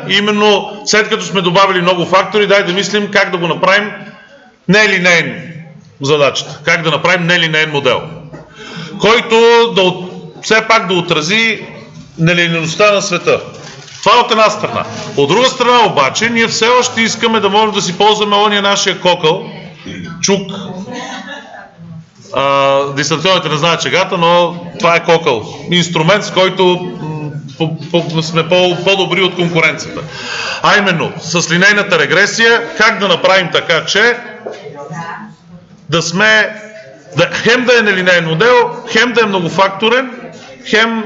Именно след като сме добавили много фактори, дай да мислим как да го направим нелинейен задачата. Как да направим нелинейен модел, който все пак да отрази нелинейността на света. Това от една страна. От друга страна обаче, ние все още искаме да можем да си ползваме ония нашия кокъл, чук. Дистанционните не знаят чегата, но това е кокъл. Инструмент, с който сме по-добри от конкуренцията. А именно, с линейната регресия, как да направим така, че хем да е нелинейен модел, хем да е многофакторен, хем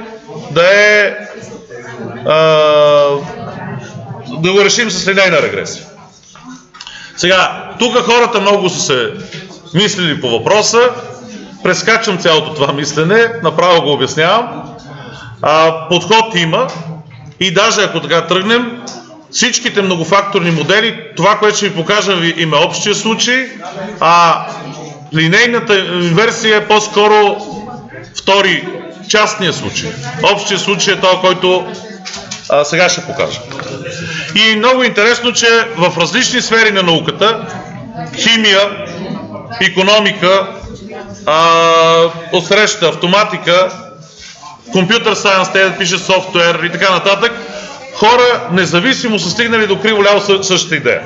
да го решим с линейна регресия. Сега, тук хората много са се мислили по въпроса, прескачам цялото това мислене, направо го обяснявам. Подход има и даже ако така тръгнем, всичките многофакторни модели, това, което ще ви покажа, им е общия случай, а линейната версия е по-скоро втори, частния случай. Общия случай е този, който сега ще покажа. И много интересно, че в различни сфери на науката, химия, икономика, отсреща автоматика, компютър сайенс, те да пишат софтуер и така нататък, хора независимо са стигнали до криво-ляво същата идея.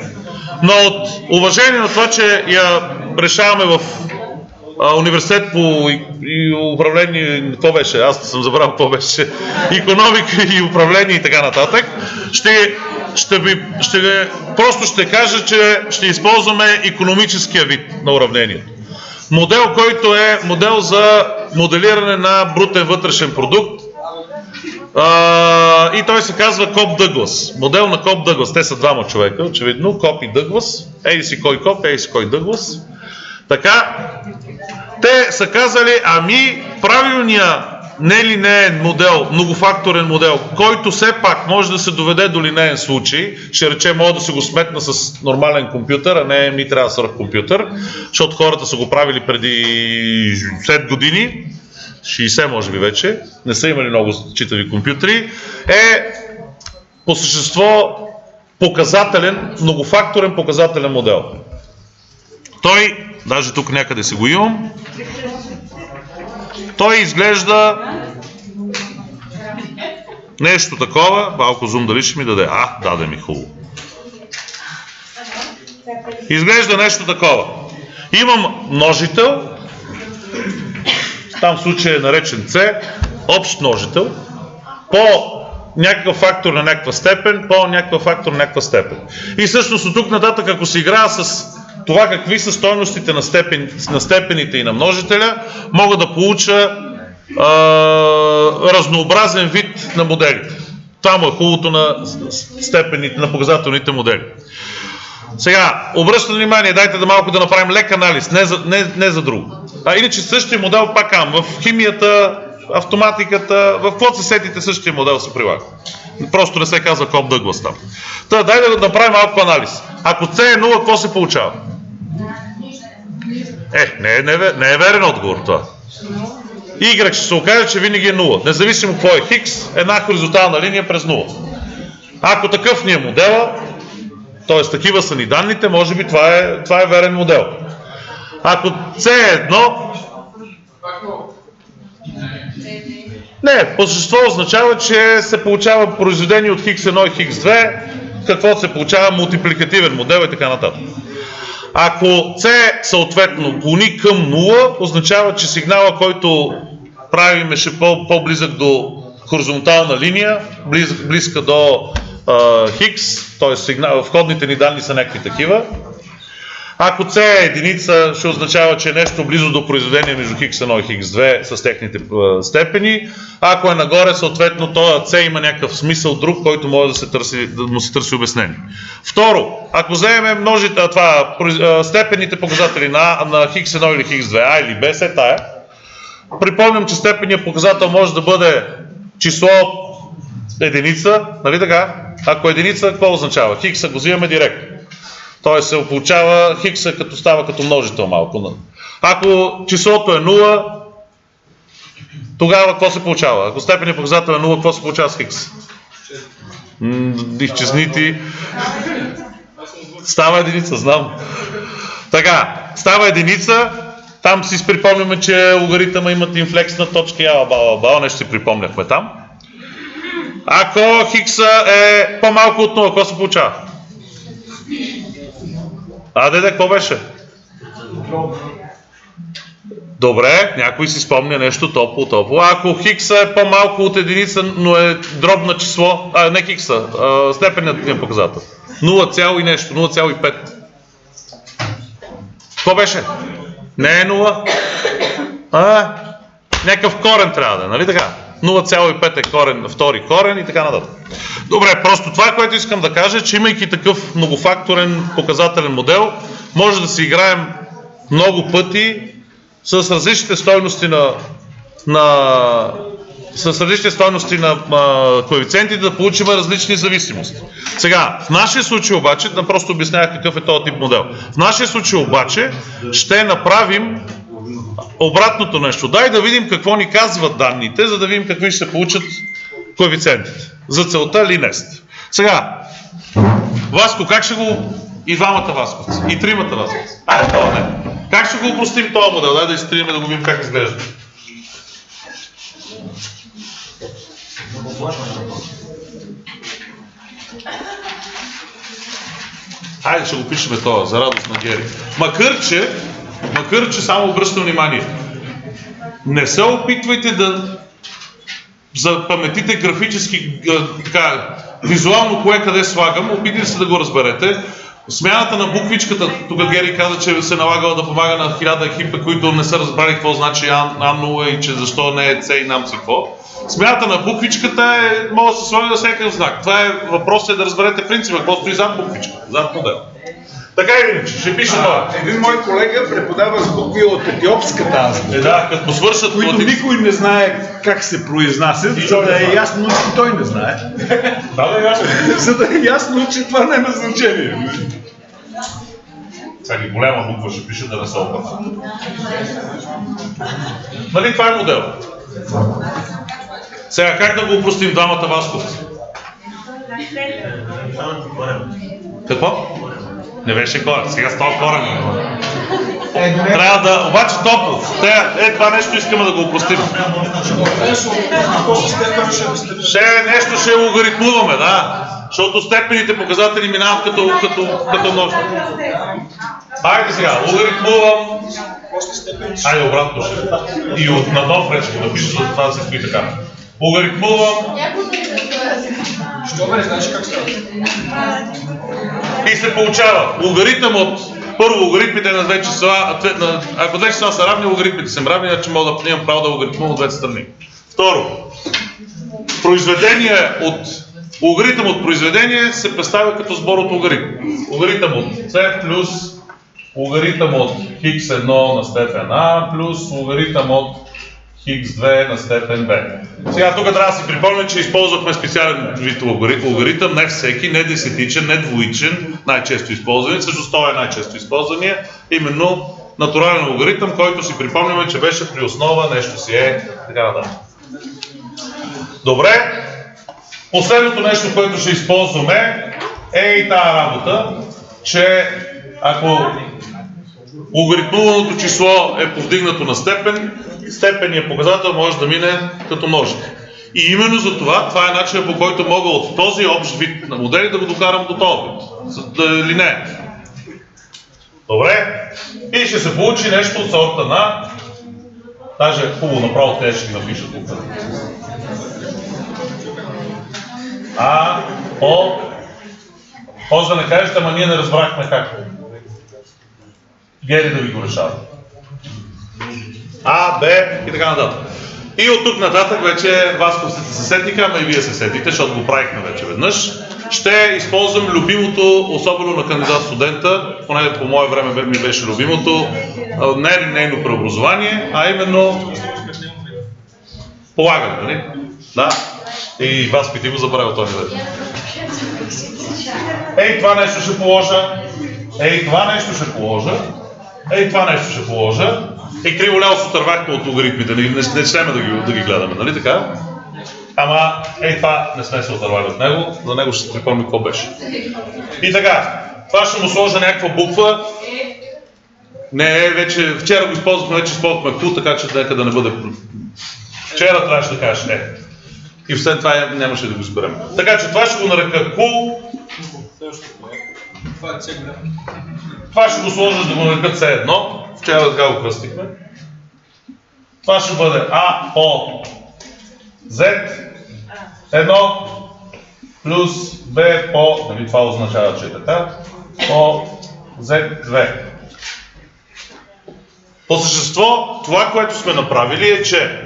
Но от уважение на това, че я решаваме в университет по управление, какво беше? Аз съм забрал какво беше. Икономика и управление и така нататък. Просто ще кажа, че ще използваме икономическия вид на уравнението. Модел, който е модел за моделиране на брутен вътрешен продукт. И той се казва Коп-Дъглас. Модел на Коп-Дъглас. Те са двама човека, очевидно. Коп и Дъглас. Ей си кой Коп, ей си кой Дъглас. Така, те са казали, правилният нелинеен модел, многофакторен модел, който все пак може да се доведе до линеен случай, ще речем, мога да се го сметна с нормален компютър, а не ми трябва свръхкомпютър, защото хората са го правили преди 7 години, 60 може би вече, не са имали много читави компютри, е по същество показателен, многофакторен показателен модел. Той, даже тук някъде се го имам, той изглежда нещо такова, малко зум дали ще ми даде, даде ми хубаво. Изглежда нещо такова. Имам множител, там в случая е наречен C, общ множител, по някакъв фактор на някаква степен, по някакъв фактор на някаква степен. И всъщност от тук нататък, ако се играя с това какви са стойностите на степените и на множителя, мога да получа разнообразен вид на моделите. Това му е хубавото на степените, на показателните модели. Сега, обръщам внимание, дайте да малко да направим лек анализ, не за друго. Иначе същия модел пак в химията, автоматиката, в какво се сетите същия модел се прилага. Просто не се казва Коп-Дъглас там. Дай да направим малко анализ. Ако C е 0, какво се получава? Не е верен отговор това. Y ще се окаже, че винаги е 0. Независимо какво е Хикс, една хоризонтална линия през 0. Ако такъв ни е модела, т.е. такива са ни данните, може би това е верен модел. Ако C е 1, по същество означава, че се получава произведение от Хикс1 и Хикс2, какво се получава мултипликативен модел и така нататък. Ако C съответно клони към 0, означава, че сигнала, който правим ще по-близък до хоризонтална линия, близка до Хикс, т.е. входните ни данни са някакви такива. Ако C е единица, ще означава, че е нещо близо до произведение между Хикс1 и Хикс2 с техните степени. Ако е нагоре, съответно, то C има някакъв смисъл друг, който може да му се търси обяснение. Второ, ако вземем степените показатели на Хикс1 или Хикс2, А или Б, се тая, припомням, че степенният показател може да бъде число единица, нали така? Ако единица, какво означава? Хикса го взимаме директно. Той се получава Хикса, като става като множител малко. Ако числото е 0, тогава какво се получава? Ако степенният показател е 0, какво се получава с Хикс? Изчезни. Става единица, знам. Така, става единица, там си припомняме, че логаритъма имат инфлексна точка, нещо си припомняхме там. Ако хикса е по-малко от 0, какво се получава? Какво беше? Добре, някой си спомня нещо топло. Ако хикса е по-малко от единица, но е дробна число, не хикса, степенният ни показател. 0, и нещо, 0,5. Какво беше? Не е 0. Някакъв корен трябва да е, нали така? 0,5 е корен, втори корен и така нататък. Добре, просто това, което искам да кажа, че имайки такъв многофакторен показателен модел, може да си играем много пъти с различните стойности на коефициентите да получим различни зависимости. Сега, в нашия случай обаче, просто обяснявах какъв е този тип модел. В нашия случай обаче ще направим обратното нещо. Дай да видим какво ни казват данните, за да видим какви ще се получат коефициентите. За целта линест. Сега, Васко, как ще го... И двамата Васковци, и тримата Васковци. Това не. Как ще го упростим този модел? Дай да изтриме да го видим как изглежда. Хайде ще го пишеме това, за радост на Гери. Макар че само обръщам внимание, не се опитвайте да запаметите графически, визуално кое къде слагам, опитайте се да го разберете. Смяната на буквичката, тук Гери каза, че се налагала да помага на 1000 екипа, които не са разбрали какво значи А0 и че защо не е С и нам си какво. Смяната на буквичката може да се сложи за всякакъв знак. Това е въпросът да разберете принципа, какво стои зад буквичката, зад модел. Така и иначе, ще пише това. Един мой колега преподава с букви от етиопската азбука, като посвършат, които никой не знае как се произнасят, за да е ясно, че той не знае. Да е ясно. За да е ясно, че това няма значение. Сега голяма буква ще пише да не се обърна. Нали това е модел? Сега как да го упростим двамата Васковци? Какво? Не беше корен, сега става корен. Трябва да, обаче топло. Това нещо искаме да го упростим. Нещо ще логаритмуваме, да. Защото степените показатели минават като множество. Хайде сега, логаритмувам. Хайде обратно ще. И от надолу речки да пише, за това да се стои така. Логаритмувам. Що бе, знаеш как става? И се получава логаритъм от първо логаритмите на две числа, ако две числа са равни, логаритмите са равни, иначе мога да имам право да логаритмувам от двете страни. Второ, логаритъм от произведение се представя като сбор от логаритм. Логаритъм от c плюс логаритъм от x1 на степен a плюс логаритъм от x2 на степен b. Сега тук трябва да си припомня, че използвахме специален вид логаритъм, не всеки, не десетичен, не двоичен, най-често използван, също това е най-често използвания, именно натурален логаритъм, който си припомняме, че беше при основа, нещо си е, така нататък. Добре, последното нещо, което ще използваме е и тази работа, че ако логаритмуваното число е повдигнато на степен, степенният показател може да мине като множител. И именно за това е начинът, по който мога от този общ вид на модели да го докарам до този вид, линеен. Добре? И ще се получи нещо от сорта на... Даже е хубаво, направо те ще ги напиша тук. Може да не кажете, ама ние не разбрахме как. Гери да ви го решава. А, Б и така нататък. И от тук нататък вече Васковците се сетиха, ама и вие се сетите, защото го правихме вече веднъж. Ще използвам любимото, особено на кандидат-студента, поне по мое време ми беше любимото, не е линейно преобразование, а именно полагане, нали? Да. И Васките го забравя този вече. Това нещо ще положа. Това нещо ще положа. Това нещо ще положа. И криво-ляво се отървахме от логаритмите, не смеем да ги гледаме, нали така? Ама, това не сме се отървали от него, за него ще се припомни какво беше. И така, това ще му сложа някаква буква. Не, вече, вчера го използвахме, вече използвахме Q, така че нека да не бъде... Вчера трябваше да кажеш не. И след това нямаше да го изберем. Така че това ще го нарека Q. Това ще го сложа да го нарека C1. Вчера така го кръстихме. Това ще бъде A по Z1 плюс B по... Нали това означава, че е така. По Z2. По същество, това, което сме направили е, че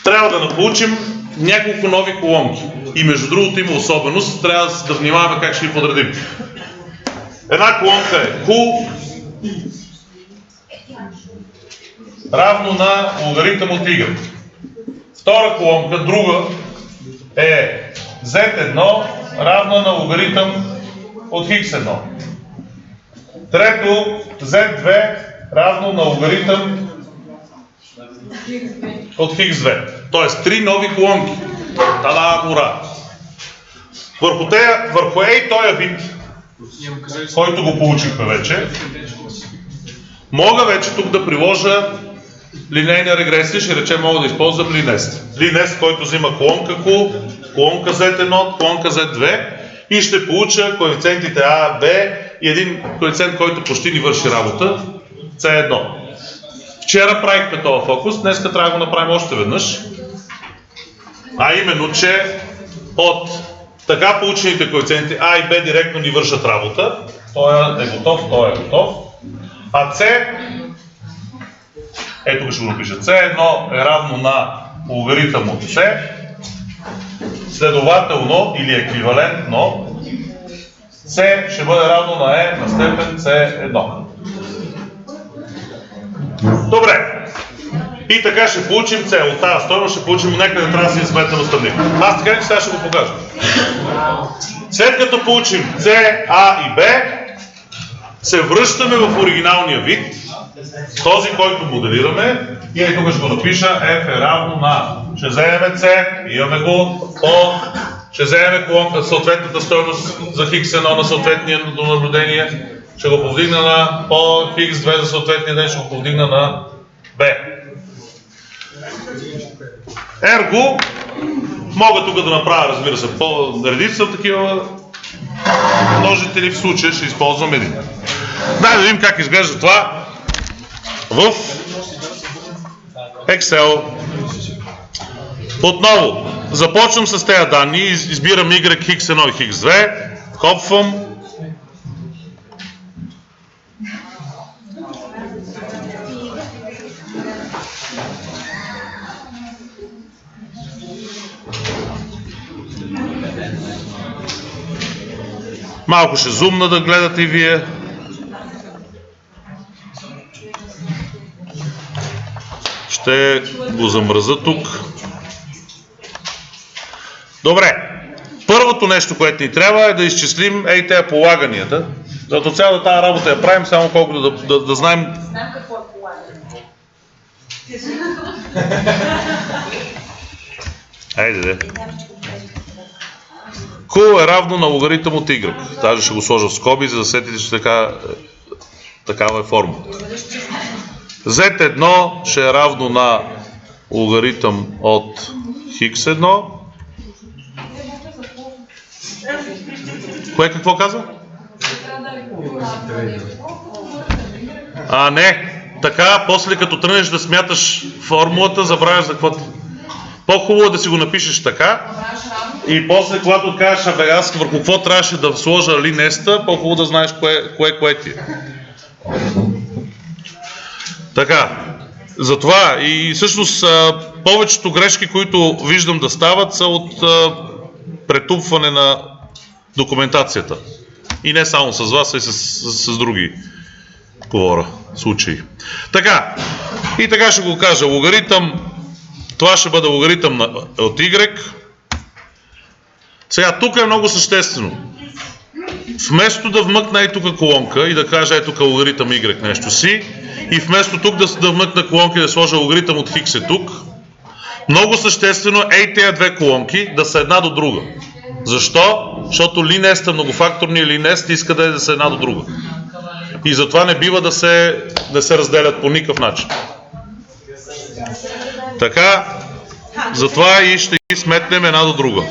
трябва да получим няколко нови колонки. И между другото има особеност, трябва да внимаваме как ще ги подредим. Една колонка е Q равно на логаритъм от Y. Втора колонка, друга, е Z1 равна на логаритъм от X1. Трето, Z2 равно на логаритъм от X2. Тоест, 3 нови колонки. Тада, ура! Върху този вид, който го получихме вече, мога вече тук да приложа линейна регресия, ще речем мога да използвам линест. Линест, който взима колонка Q, колонка Z1, колонка Z2 и ще получа коефициентите A, B и един коефициент, който почти ни върши работа, C1. Вчера правихме този фокус, днес трябва да го направим още веднъж. А именно, че от така получените коефициенти А и Б директно ни вършат работа. Той е готов, той е готов. А С, ето ще го напиша, C1 е равно на логаритъм от С. Следователно или еквивалентно С ще бъде равно на E на степен C1. Добре. И така ще получим C. От тази стойност ще получим някъде трябва да си изметна наставник. Аз така ли сега ще го покажа? След като получим C, A и B, се връщаме в оригиналния вид, този, който моделираме, и тук ще го напиша, F е равно на, ще вземем C, имаме го, ще вземем колонка, съответната стойност за X1 на съответния наблюдение, ще го повдигна на по X2 за съответния ден, ще го повдигна на B. Ерго, мога тук да направя, разбира се, по-редица такива множители, в случая ще използвам един. Дай да видим как изглежда това в Excel. Отново, започвам с тези данни, избирам Y, X1 и X2, хопвам. Малко ще зумна да гледате и вие. Ще го замръза тук. Добре. Първото нещо, което ни трябва е да изчислим тези полаганията. Защото цялата тази работа я правим, само колкото да знаем. Знам какво е полагане. Айде, де. Q е равно на логаритъм от Y. Даже ще го сложа в скоби, за да сетите, че такава е формулата. Z1 ще е равно на логаритъм от X1. Кое какво казва? Не. Така, после като тръгнеш да смяташ формулата, забравяш за какво. По-хубаво да си го напишеш така. И после, когато кажеш, аз върху какво трябваше да сложа линеста, по-хубаво да знаеш кое ти е. Така, затова и всъщност повечето грешки, които виждам да стават, са от претупване на документацията. И не само с вас, а и с други случаи. Така, и така ще го кажа, логаритъм, това ще бъде логаритъм от Y. Сега, тук е много съществено. Вместо да вмъкна и тук колонка и да кажа тук логаритъм Y нещо си, и вместо тук да вмъкна колонка и да сложа логаритъм от Хикс е тук, Много съществено е тези две колонки да са една до друга. Защо? Защото линест е многофакторния линест иска да са една до друга. И затова не бива да се разделят по никакъв начин. Така, затова и ще ги сметнем една до друга.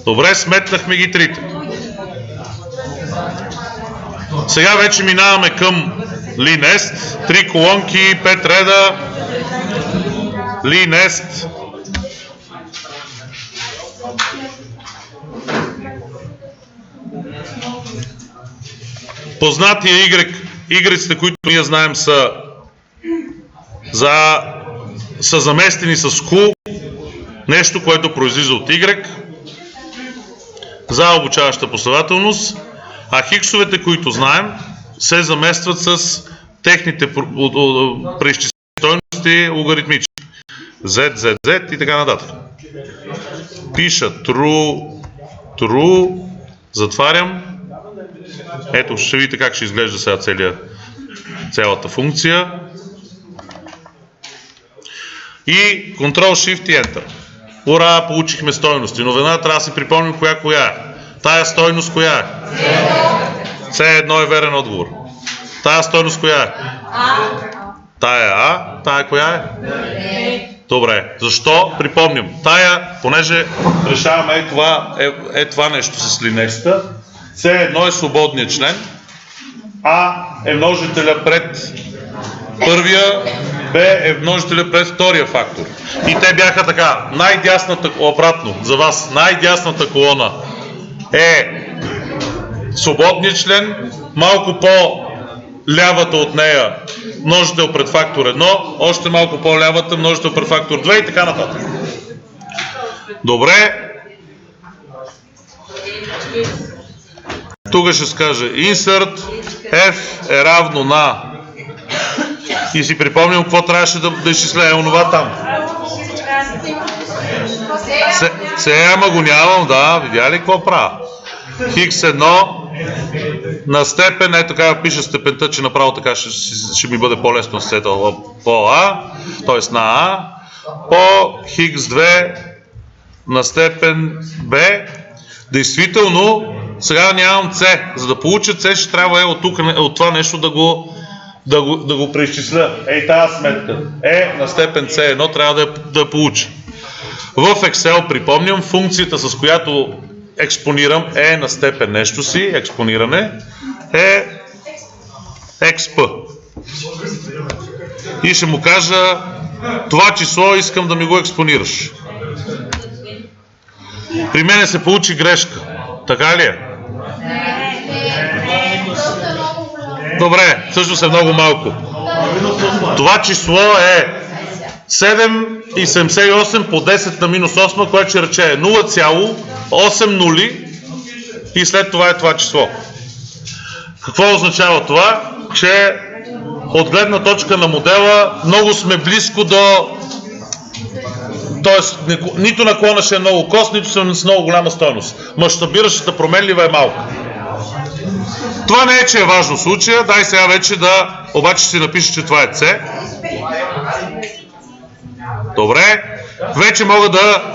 Добре, сметнахме ги трите. Сега вече минаваме към линест. 3 колонки, 5 реда. Линест. Познатия Y-ците, които ние знаем са заместени с Q, нещо, което произлиза от Y, за обучаваща последователност, а хиксовете, които знаем, се заместват с техните преизчислени стойности логаритмични. Z, Z, Z и така нататък. Пиша true, затварям. Ето, ще видите как ще изглежда сега цялата функция. И Ctrl-Shift и Enter. Ура, получихме стойности, но веднага трябва да си припомним коя е. Тая стойност коя е? C1 е верен отговор. Тая стойност коя е? Тая е А, тая коя е? Добре, защо? Припомням. Тая, понеже решаваме това нещо с линеста, C1 е свободният член, А е множителя пред първия, Б е множителя пред втория фактор. И те бяха така, обратно, за вас, най-дясната колона е свободният член, малко по-лявата от нея множител пред фактор 1, още малко по-лявата множител пред фактор 2 и така нататък. Добре. Тук ще скажа insert F е равно на и си припомням какво трябваше да изчисля онова там. Ама го нямам, да, видя ли какво правя? X1 на степен, ето така пиша степента, че направо така ще ми бъде по-лесно с по А, т.е. на А, по X2 на степен Б. Действително, сега нямам C. За да получа C ще трябва от това нещо да го преизчисля. Тази сметка. На степен C1 трябва да я получа. В Excel, припомням, функцията с която експонирам на степен нещо си, експониране, е XP. И ще му кажа, това число искам да ми го експонираш. При мене се получи грешка. Така ли е? Добре, всъщност е много малко. Това число е 7,78 по 10 на минус 8, което ще рече 0,8 нули и след това е това число. Какво означава това? Че от гледна точка на модела много сме близко до... Тоест, нито наклона ще е много кост, нито с много голяма стойност. Мащабиращата променлива е малка. Това не е, че е важно в случая. Дай сега вече обаче си напиша, че това е C. Добре. Вече мога да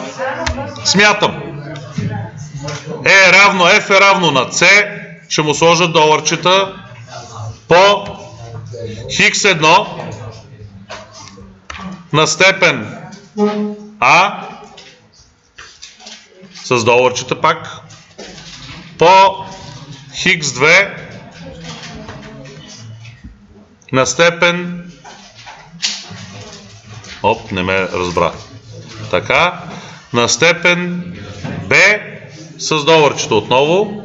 смятам. F е равно на C. Ще му сложа доларчета по X1 на степен А с доларчета пак по X2 на степен не ме разбра. Така, на степен B с доларчета отново.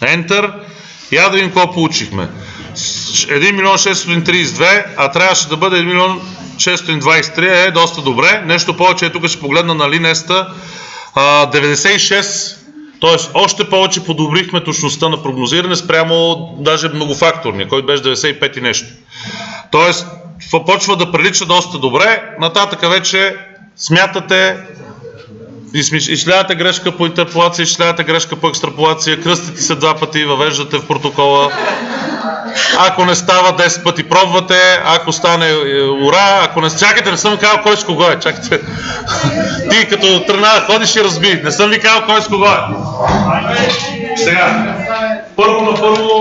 Enter. Я да видим какво получихме. 1 милион 632, а трябваше да бъде 1 милион 623, доста добре. Нещо повече, тук ще погледна на линеста. 96, т.е. още повече подобрихме точността на прогнозиране спрямо даже многофакторния, който беше 95 и нещо. Тоест, почва да прилича доста добре. Нататък вече смятате, изчислявате грешка по интерполация, изчислявате грешка по екстраполация, кръстите се 2 пъти, въвеждате в протокола Ако не става 10 пъти пробвате, ако стане ура, ако не... Чакайте, не съм казал кой с кого е, чакайте. Ти като тръгна да ходиш и разби, не съм ви казал кой с кого е. Сега, първо на първо